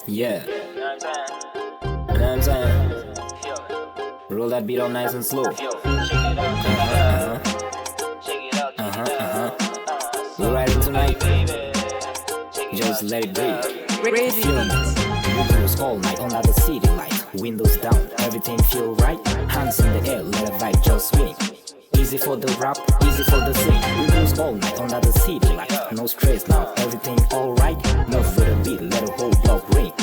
Yeah, you know what I'm saying? Roll that beat all nice and slow. We riding tonight. Just let it breathe. Feel me. Windows all night under the city light. Windows down, everything feel right. Hands in the air, let a vibe just swing. Easy for the rap, easy for the sing. Windows all night under the city light. No stress now, everything alright. Move with a beat, let a whole block ring.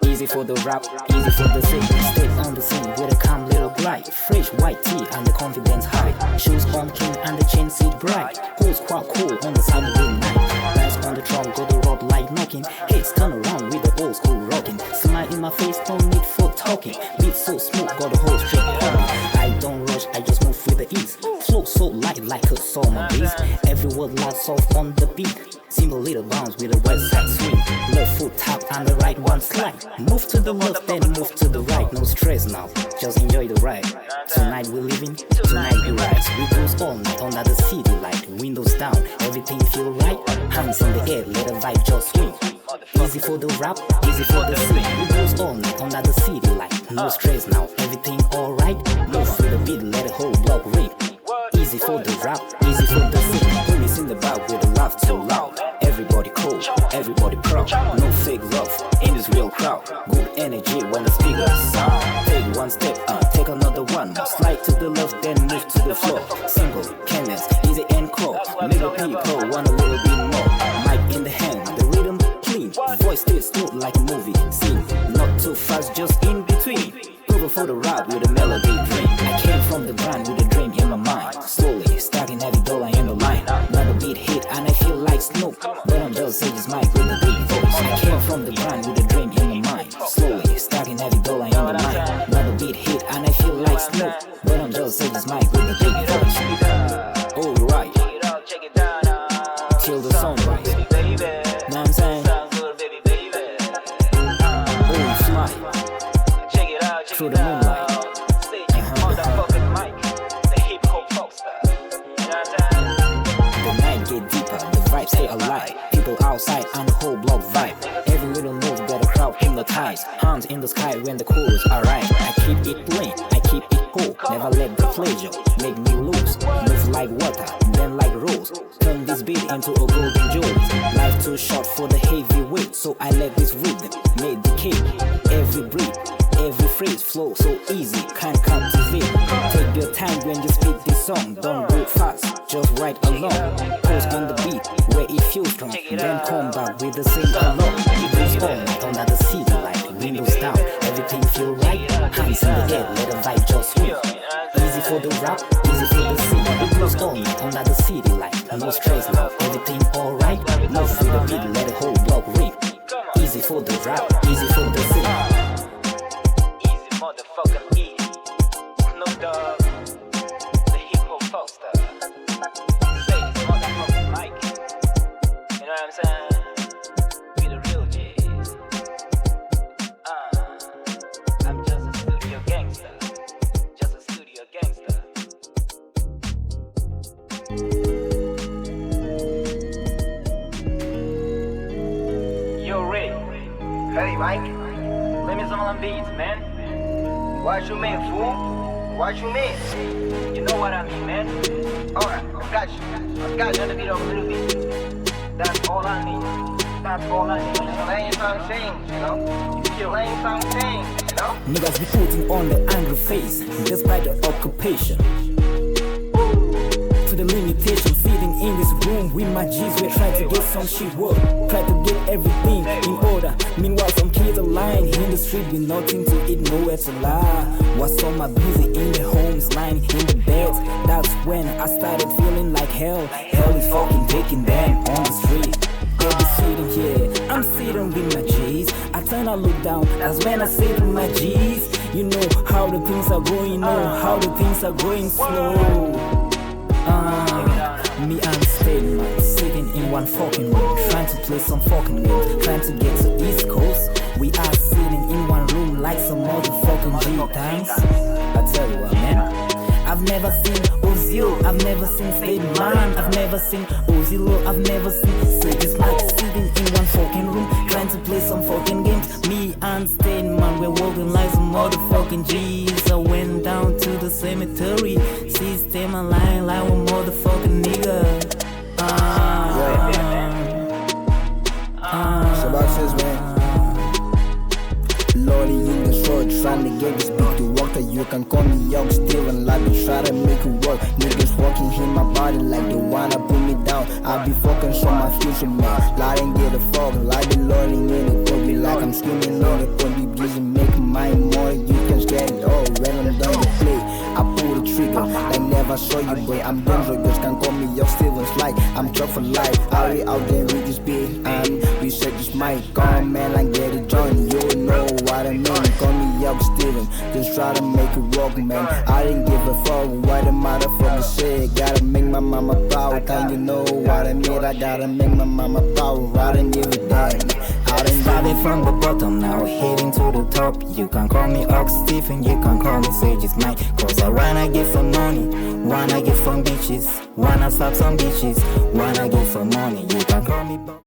Easy for the rap, easy for the sing. Stay on the scene with a calm little glide. Fresh white tee and the confidence high. Shoes on king and the chain seat bright. Whole squad cool on the Saturday night. Nice on the trunk, got the rock light knocking. Heads turn around with the old school rocking. Smile in my face, no need for talking. Beat so smooth, got the whole street pumping. I don't rush, I just move with the ease. Flow so light like a summer breeze. Every word lights off on the beat. Simple little bounce with a west side swing. Left foot tap and the right one slide. Move to the left then move to the right. No stress now, just enjoy the ride. Tonight we living, tonight we rise. We cruise all night under the city light. Windows down, everything feel right. Hands in the air, let the vibe just swing. Easy for the rap, easy for the sing. We cruise all night under the city light. No stress now, everything alright. Move with the beat, let the whole block ring. Easy for the rap, easy for the sing. Homies in the back with a laugh too loud. Everybody cool, everybody proud. No fake love in this real crowd. Good energy when the speakers sound. Take one step, take another one. Slide to the left, then move to the floor. Single, cadence, easy and cool. Middle people want a little bit more. Mic in the hand, the rhythm clean. Voice stays smooth like a movie scene. Not too fast, just in between. Cover for the rap with a melody dream. I came from the grind with a dream in my mind. Slowly stacking every dollar in the line. Another beat hit and I feel like Snoop. But I'm just Serges mic with a big voice. I came from the grind with a dream in my mind. Slowly stacking every dollar in the line. Another beat hit and I feel like Snoop. But I'm just Serges mic with a big voice. Alright, till the sun rise. Know what I'm saying? Oh, fly through the moonlight. The night get deeper, the vibe stay alive. People outside and the whole block vibe. Every little move got a crowd hypnotized. Hands in the sky when the chorus arrive. I keep it plain, I keep it cool. Never let the pleasure make me lose. Move like water, then like rose. Turn this beat into a golden jewel. Life too short for the heavy weight, so I let this rhythm make the cake. Every breath, every phrase flow so easy, can't captivate. Take your time when you speak this song. Don't go fast, just ride along. Pose on the beat where it feels strong. Then come back with the same along. It goes all night under the city light. Windows down, everything feel right. Hands in the air, let the vibe just swing. Easy for the rap, easy for the sing. It goes all night under the city light. No stress now, everything alright. Move with the beat, let the whole block ring. Easy for the rap, easy for the sing. Motherfucking E, Snoop Dogg, the hip hop poster. Say this motherfucking mic. You know what I'm saying? Be the real G's. I'm just a studio gangster. Just a studio gangster. Yo, Ray. Hey, Mike. Let me some of them beats, man. What you mean, fool? What you mean? You know what I mean, man. Alright, I got you. I got you. Turn the beat up a little bit. That's all I need. That's all I need. Playing some things, you know? Playing some things, you know? Niggas be putting on the angry face despite the occupation. To the limitation, sitting in this room with my G's, we're trying to get some shit work. Try to get everything in order. Meanwhile, some kids are lying in the street with nothing to eat, nowhere to lie. Was so my busy in the homes, lying in the beds. That's when I started feeling like hell. Hell is fucking taking them on the street. They'll be sitting here, I'm sitting with my G's. I turn, I look down, that's when I say to my G's, you know how the things are going, know how the things are going slow. Me and Statement sitting in one fucking room, trying to play some fucking games, trying to get to East Coast. We are sitting in one room like some motherfucking G times. I tell you what, man, I've never seen Ozil, I've never seen Statement, I've never seen Ozil, I've never seen Serges, like sitting in one fucking room, trying to play some fucking games. Me walking like some motherfucking G's. I went down to the cemetery, system aligned like one motherfucking nigga. So about this, man. Lordy in the short, trying to get this beat to work. That you can call me Young Steven, like they try to make it work. Niggas walking in my body like they wanna put me down. I be fucking on my future, man. Lie and get a fuck, like the Lordy in the club. Be like I'm screaming on the club, be busy making my money. You can get it all when I'm done to play. I pull the trigger, like never saw you, boy. I'm dangerous, can call me Young Steven, like I'm truck for life. I be out there with this beat, and we said this mic, come man, like get it joint. You know what I mean, call me Young Steven, just try to make it work, man. I didn't give a fuck what the motherfucker said. Gotta make my mama proud, can you know what I mean? I gotta make my mama proud, I didn't give a damn. Started from the bottom, now heading to the top. You can call me Ox Stephen, you can call me Serges, mate. Cause I wanna get some money, wanna get some bitches, wanna slap some bitches, wanna get some money. You can call me